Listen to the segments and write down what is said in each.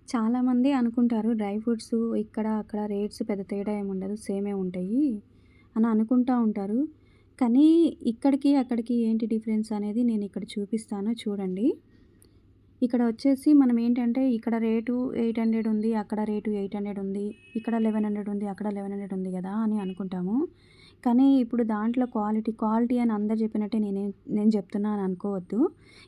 చాలామంది అనుకుంటారు dry fruits ఇక్కడ, అక్కడ రేట్స్ పెద్ద తేడా ఏముండదు. సేమే ఉంటాయి అని అనుకుంటా ఉంటారు. కానీ ఇక్కడికి, అక్కడికి ఏంటి డిఫరెన్స్ అనేది నేనిక్కడ చూపిస్తాను చూడండి. ఇక్కడ వచ్చేసి మనం ఏంటంటే ఇక్కడ రేటు 800 ఉంది. అక్కడ రేటు 800 ఉంది. ఇక్కడ 1100 ఉంది. అక్కడ 1100 ఉంది గదా! అని అనుకుంటాము. కానీ ఇప్పుడు దాంట్లో క్వాలిటీ అని అందరూ చెప్పినట్టే నేను చెప్తున్నా అని అనుకోవద్దు.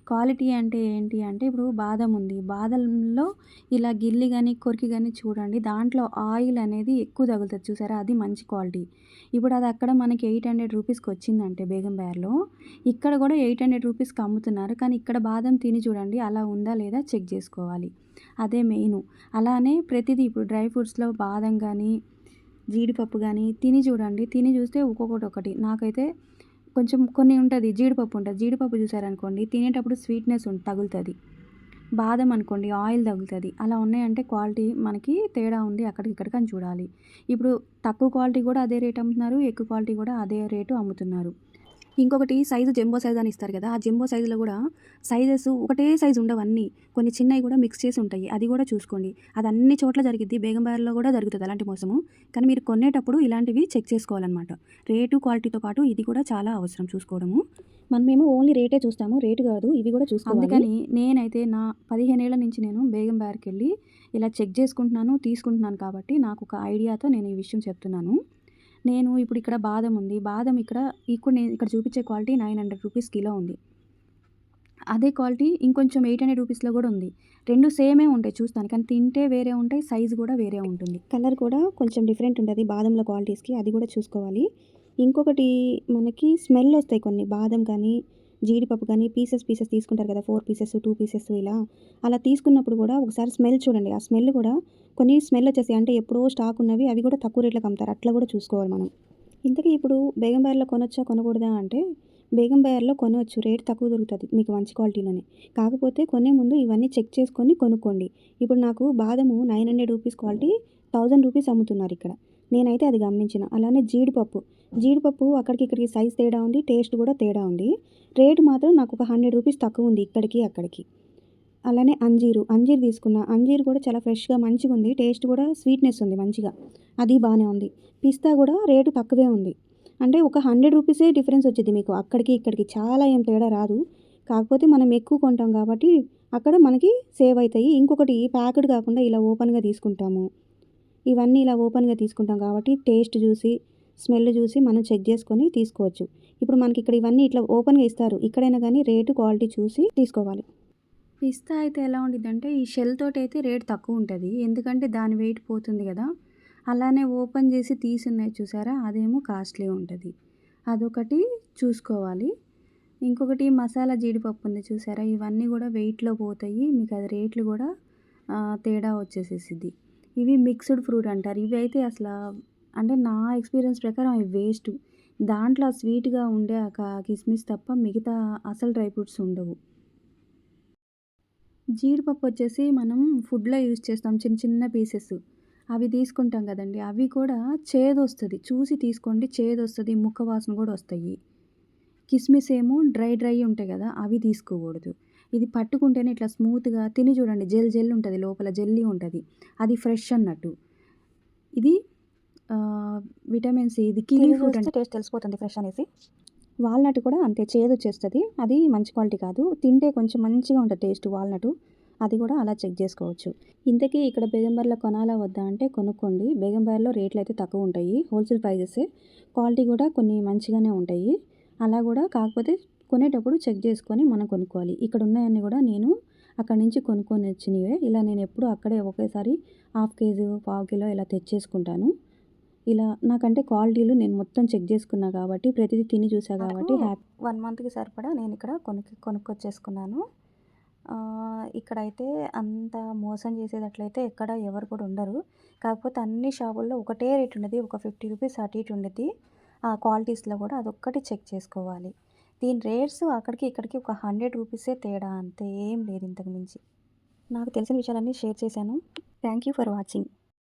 క్వాలిటీ అంటే ఏంటి అంటే ఇప్పుడు బాదం ఉంది. బాదంలో ఇలా గిల్లి గాని, కొరికి గాని చూడండి దాంట్లో ఆయిల్ అనేది ఎక్కువ తగులుతది చూసారా? అది మంచి క్వాలిటీ. ఇప్పుడు అది అక్కడ మనకి 800 రూపీస్‌కి వచ్చిందంటే బేగం బజార్‌లో ఇక్కడ గూడా 800 రూపీస్‌కి అమ్ముతున్నారు. కానీ ఇక్కడ బాదం తిని చూడండి అలా ఉందా లేదా చెక్ జేసుకోవాలి. అదే మెయిను. అలానే ప్రతిదీ ఇప్పుడు డ్రై ఫ్రూట్స్‌లో బాదం గానీ, జీడిపప్పు గానీ తిని చూడండి. తిని చూస్తే ఒక్కొక్కటి నాకైతే కొంచెం కొన్ని ఉంటది జీడిపప్పు ఉంటది. జీడిపప్పు చూసారనుకోండి తినేటప్పుడు స్వీట్‌నెస్ తగులుతది. బాదం అనుకోండి ఆయిల్ తగులుతది. అలా ఉన్నాయంటే క్వాలిటీ మనకి తేడా ఉంది అక్కడికి ఇక్కడికి అని చూడాలి. ఇప్పుడు తక్కువ క్వాలిటీ గూడా అదే రేట్ అమ్ముతున్నారు. ఎక్కువ క్వాలిటీ గూడా అదే రేటు అమ్ముతున్నారు. ఇంకొకటి సైజు జంబో సైజ్ అని ఇస్తారు కదా! ఆ జంబో సైజులో గూడా సైజెస్ ఒకటే సైజ్ ఉండవన్నీ. కొన్ని చిన్నయి గూడా మిక్స్ చేసి ఉంటాయి. అది గూడా చూసుకోండి. అది అన్ని చోట్ల జరిగిద్ది. బేగం బజార్‌లో గూడా జరుగుతది అలాంటి మోసము. కానీ మీరు కొనేటప్పుడు ఇలాంటివి చెక్ చేసుకోవాలనమాట. రేటు, క్వాలిటీతో పాటు ఇది కూడా చాలా అవసరం చూసుకోవడము. మనమేమో ఓన్లీ రేటే చూస్తాము. రేటు గాదు ఇవి గూడా చూసుకోవాలి. అందుకని నేనైతే నా 15 ఏళ్ల నుంచి నేను బేగం బజార్‌కెళ్ళి ఇలా చెక్ చేసుకుంటున్నాను, తీసుకుంటున్నాను కాబట్టి నాకొక ఐడియాతో నేను ఈ విషయం చెప్తున్నాను. నేను ఇప్పుడు ఇక్కడ బాదం ఉంది. బాదం ఇప్పుడు నేను ఇక్కడ చూపించే క్వాలిటీ 900 రూపీస్ కిలో ఉంది. అదే క్వాలిటీ ఇంకొంచెం 800 రూపీస్‌లో గూడా ఉంది. 2 సేమే ఉంటాయి చూస్తానికి. కానీ తింటే వేరే ఉంటాయి. సైజ్ గూడా వేరే ఉంటుంది. కలర్ కూడా కొంచెం డిఫరెంట్ ఉంటది బాదంలో క్వాలిటీస్‌కి. అది గూడా చూసుకోవాలి. ఇంకొకటి మనకి స్మెల్ ఒస్తాయి కొన్ని బాదం కానీ, జీడిపప్పు కానీ పీసెస్ తీసుకుంటారు కదా! 4 పీసెస్, 2 పీసెస్ ఇలా. అలా తీసుకున్నప్పుడు గూడా ఒకసారి స్మెల్ చూడండి. ఆ స్మెల్ గూడా కొన్ని స్మెల్ ఒచ్చేస్తాయి. అంటే ఎప్పుడో స్టాక్ ఉన్నవి అవి గూడా తక్కువ రేట్లకి అమ్ముతారు. అట్లా గూడా చూసుకోవాలి మనం. ఇంతకీ ఇప్పుడు బేగం బజార్‌లో కొనొచ్చా? కొనకూడదా? అంటే బేగం బజార్‌లో కొనొచ్చు. రేట్ తక్కువ దొరుకుతది. మీకు మంచి క్వాలిటీలోనే. కాకపోతే కొనే ముందు ఇవన్నీ చెక్ చేసుకొని కొనుక్కోండి. ఇప్పుడు నాకు బాదము 900 రూపీస్ క్వాలిటీ 1000 రూపీస్ అమ్ముతున్నారిక్కడ. నేనైతే అది గమనించిన. అలానే జీడిపప్పు అక్కడికి ఇక్కడికి సైజ్ తేడా ఉంది. టేస్ట్ గూడా తేడా ఉంది. రేట్ మాత్రం నాకొక 100 రూపీస్ తక్కువుంది ఇక్కడికి, అక్కడికి. అలానే అంజీర్ తీసుకున్నా. అంజీర్ కూడా చాలా ఫ్రెష్‌గా మంచిగుంది. టేస్ట్ కూడా స్వీట్‌నెస్ ఉంది మంచిగా. అది బానే ఉంది. పిస్తా గూడా రేటు తక్కువే ఉంది. అంటే ఒక 100 రూపీసే డిఫరెన్స్ వచ్చిద్ది మీకు. అక్కడికి, ఇక్కడికి చాలా ఏం తేడా రాదు. కాకపోతే మనం ఎక్కువ కొంటాం కాబట్టి అక్కడ మనకి సేవ్ అయితాయి. ఇంకొకటి ప్యాక్డ్ కాకుండా ఇలా ఓపెన్‌గా తీసుకుంటాము. ఇవన్నీ ఇలా ఓపెన్‌గా తీసుకుంటాం కాబట్టి టేస్ట్ చూసి, స్మెల్ చూసి మనం చెక్ చేసుకొని తీసుకోవచ్చు. ఇప్పుడు మనకి ఇక్కడ ఇవన్నీ ఇట్లా ఓపెన్‌గా ఇస్తారు. ఇక్కడైనా గానీ రేటు, క్వాలిటీ చూసి తీసుకోవాలి. పిస్తా అయితే ఎలా ఉండిద్దంటే, ఈ షెల్ తోటైతే రేట్ తక్కువుంటది. ఎందుకంటే దాని వెయిట్ పోతుంది గదా! అలానే ఓపెన్ జేసి తీసున్నాయి చూసారా? అదేమో కాస్ట్‌లీ ఉంటది. అదొకటి చూసుకోవాలి. ఇంకొకటి మసాలా జీడిపప్పు ఉంది చూసారా? ఇవన్నీ గూడా వెయిట్‌లో పోతాయి. మీకది రేట్లు గూడా తేడా వచ్చేసేసిద్ది. ఇవి మిక్స్‌డ్ ఫ్రూట్ అంటారు. ఇవైతే అంటే నా ఎక్స్‌పీరియన్స్ ప్రకారం అవి వేస్టు. దాంట్లో ఆ స్వీట్‌గా ఉండే కిస్మిస్ తప్ప మిగతా అసలు డ్రై ఫ్రూట్స్ ఉండవు. జీడిపప్పొచ్చేసి మనం ఫుడ్‌లో యూజ్ చేస్తాం. చిన్న చిన్న పీసెస్. అవి తీసుకుంటాం గదండీ! అవి కూడా చేదొస్తది. చూసి తీసుకోండి చేదొస్తది. ముక్క వాసన గూడా ఒస్తాయి. కిస్మిస్ ఏమో డ్రై ఉంటాయి గదా! అవి తీసుకోకూడదు. ఇది పట్టుకుంటేనే ఇట్లా స్మూత్‌గా తిని చూడండి జెల్ ఉంటది. లోపల జెల్లీ ఉంటది. అది ఫ్రెష్ అన్నట్టు. ఇది విటమిన్ సి ఇది కివి ఫ్రూట్ అంటే టేస్ట్ తెలిసిపోతుంది ఫ్రెష్ అనేసి. వాల్‌నట్ కూడా అంతే చేదొచ్చేస్తది. అది మంచి క్వాలిటీ కాదు. తింటే కొంచెం మంచిగా ఉంటది టేస్ట్ వాల్‌నటు. అది కూడా అలా చెక్ జేసుకోవచ్చు. ఇంతకీ ఇక్కడ బేగం బజార్‌లో కొనాలా వద్దా అంటే కొనుక్కోండి. బేగం బజార్‌లో రేట్లయితే తక్కువుంటాయి. హోల్‌సేల్ ప్రైజెసే. క్వాలిటీ కూడా కొన్ని మంచిగానే ఉంటాయి. అలా గూడా కాకపోతే కొనేటప్పుడు చెక్ జేసుకొని మనం కొనుక్కోవాలి. ఇక్కడున్నయన్నీ గూడా నేను అక్కడి నుంచి కొనుక్కొనొచ్చినవే. ఇలా నేనెప్పుడూ అక్కడే ఒకేసారి హాఫ్ కేజీ, పావు కిలో ఇలా తెచ్చేసుకుంటాను. ఇలా నాకంటే క్వాలిటీలు నేను మొత్తం చెక్ జేసుకున్నా గాబట్టి, ప్రతిదీ తిని చూసా గాబట్టి 1 మంత్‌కి సరిపడా నేనిక్కడ కొనుక్కొచ్చేసుకున్నాను. ఇక్కడైతే అంత మోసం చేసేటట్లయితే ఎక్కడ ఎవరు కూడా ఉండరు. కాకపోతే అన్ని షాపుల్లో ఒకటే రేట్ ఉండేది. ఒక 50 రూపీస్ అటు ఇటు ఉండిద్ది. ఆ క్వాలిటీస్‌లో కూడా అదొక్కటి చెక్ చేసుకోవాలి. దీని రేట్స్ అక్కడికి ఇక్కడికి ఒక 100 రూపీసే తేడా అంతే ఏం లేదు ఇంతకు మించి. నాకు తెలిసిన విషయాలన్నీ షేర్ చేశాను. Thank you for watching.